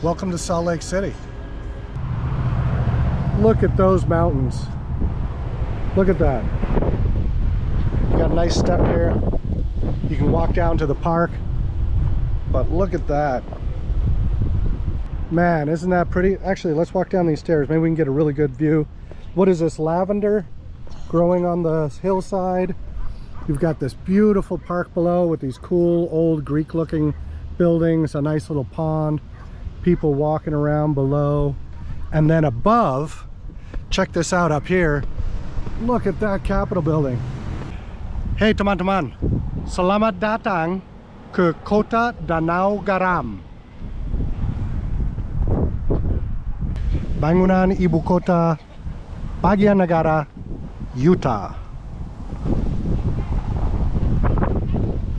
Welcome to Salt Lake City. Look at those mountains. Look at that. You got a nice step here. You can walk down to the park. But look at that. Man, isn't that pretty? Actually, let's walk down these stairs. Maybe we can get a really good view. What is this? Lavender growing on the hillside. You've got this beautiful park below with these cool old Greek looking buildings, a nice little pond, people walking around below. And then above, check this out up here. Look at that Capitol building. Hey teman-teman, selamat datang ke Kota Danau Garam. Bangunan ibu kota bagian negara Utah.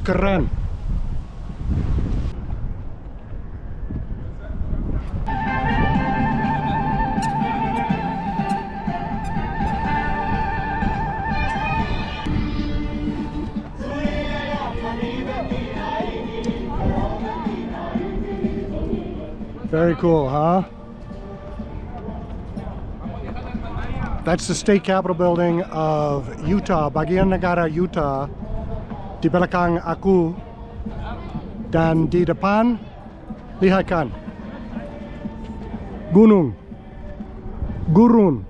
Keren. Very cool, huh? That's the state capitol building of Utah, bagian negara Utah. Di belakang aku dan di depan, lihatkan gunung, gurun.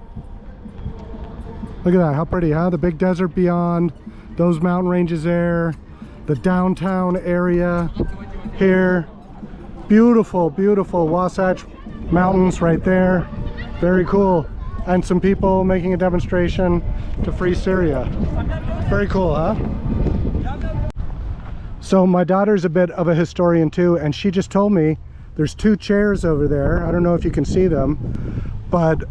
Look at that, how pretty, huh? The big desert beyond, those mountain ranges there, the downtown area here. Beautiful, beautiful Wasatch Mountains right there. Very cool. And some people making a demonstration to free Syria. Very cool, huh? So my daughter's a bit of a historian too, and she just told me there's two chairs over there. I don't know if you can see them, but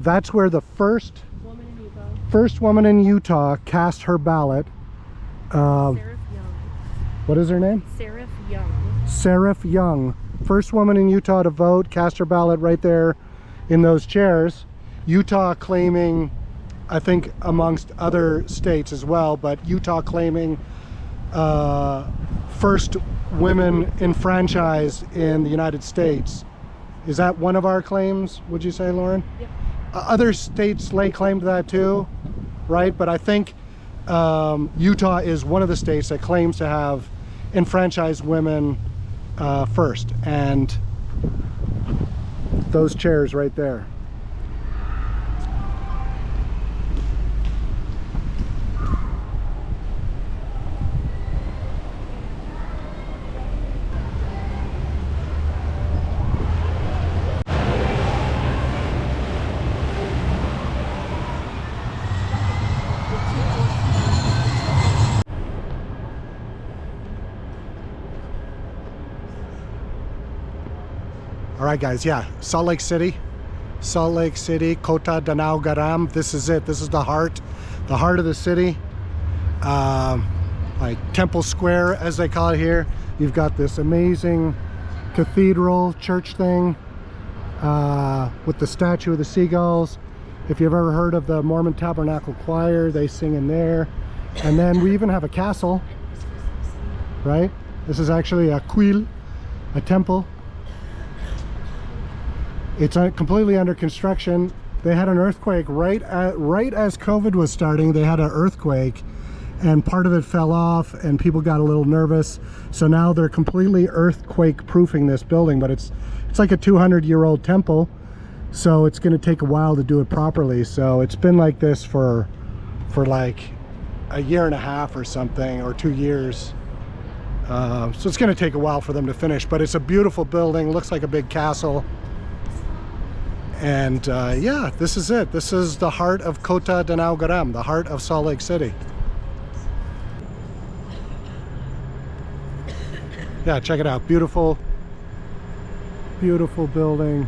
that's where the first woman in Utah cast her ballot. What is her name? Seraph Young. First woman in Utah to vote, cast her ballot right there in those chairs. Utah claiming, I think amongst other states as well, but Utah claiming first women enfranchised in the United States. Is that one of our claims, would you say, Lauren? Yep. Other states lay claim to that too, right? But I think Utah is one of the states that claims to have enfranchised women first, and those chairs right there. All right, guys, yeah, Salt Lake City, Kota Danau Garam. This is it. This is the heart of the city. Like Temple Square, as they call it here. You've got this amazing cathedral church thing with the statue of the seagulls. If you've ever heard of the Mormon Tabernacle Choir, they sing in there. And then we even have a castle, right? This is actually a quil, a temple. It's completely under construction. They had an earthquake right as COVID was starting. They had an earthquake and part of it fell off and people got a little nervous. So now they're completely earthquake proofing this building, but it's like a 200-year-old temple. So it's going to take a while to do it properly. So it's been like this for like a year and a half or something, or 2 years. So it's going to take a while for them to finish, but it's a beautiful building. Looks like a big castle. And yeah, this is it. This is the heart of Kota Danau Garam, the heart of Salt Lake City. Yeah, check it out. Beautiful, beautiful building.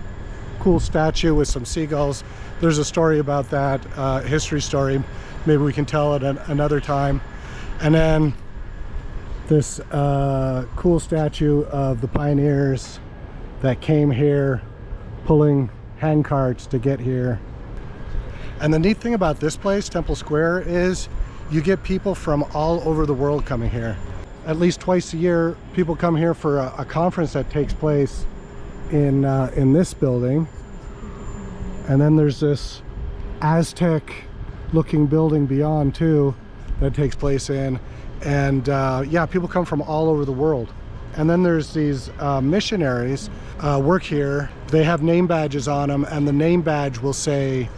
Cool statue with some seagulls. There's a story about that, history story. Maybe we can tell it another time. And then this cool statue of the pioneers that came here pulling hand carts to get here. And the neat thing about this place, Temple Square, is you get people from all over the world coming here. At least twice a year, people come here for a conference that takes place in this building, and then there's this Aztec looking building beyond too that takes place in, and yeah, people come from all over the world. And then there's these missionaries work here. They have name badges on them, and the name badge will say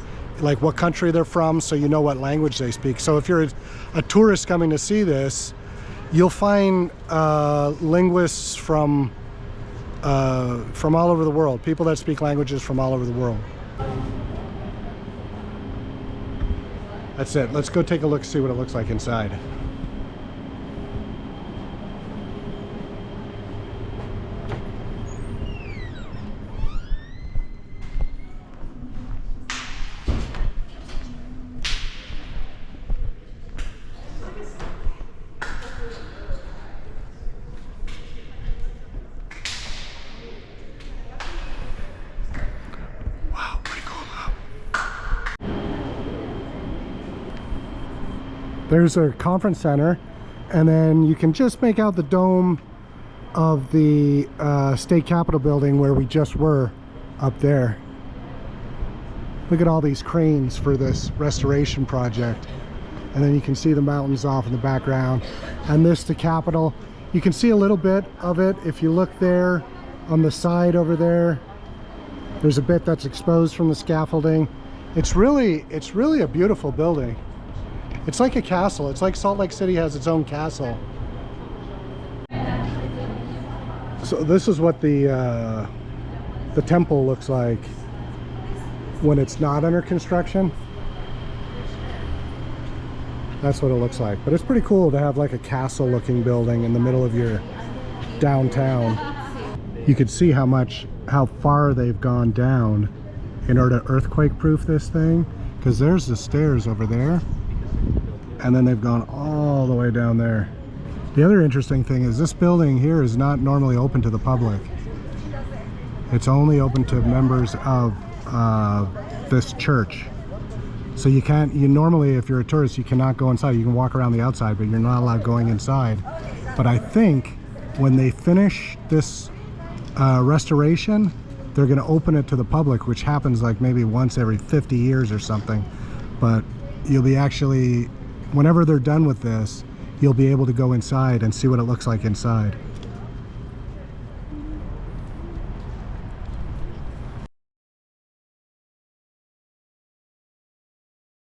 like what country they're from, so you know what language they speak. So if you're a tourist coming to see this, you'll find linguists from all over the world, people that speak languages from all over the world. That's it. Let's go take a look, see what it looks like inside. There's a conference center, and then you can just make out the dome of the state capitol building where we just were up there. Look at all these cranes for this restoration project, and then you can see the mountains off in the background, and this the capitol. You can see a little bit of it if you look there on the side over there. There's a bit that's exposed from the scaffolding. It's really a beautiful building. It's like a castle. It's like Salt Lake City has its own castle. So this is what the temple looks like when it's not under construction. That's what it looks like. But it's pretty cool to have like a castle looking building in the middle of your downtown. You could see how far they've gone down in order to earthquake proof this thing, because there's the stairs over there, and then they've gone all the way down there. The other interesting thing is this building here is not normally open to the public. It's only open to members of this church. So you normally, if you're a tourist, you cannot go inside. You can walk around the outside, but you're not allowed going inside. But I think when they finish this restoration, they're going to open it to the public, which happens like maybe once every 50 years or something. But you'll be whenever they're done with this, you'll be able to go inside and see what it looks like inside.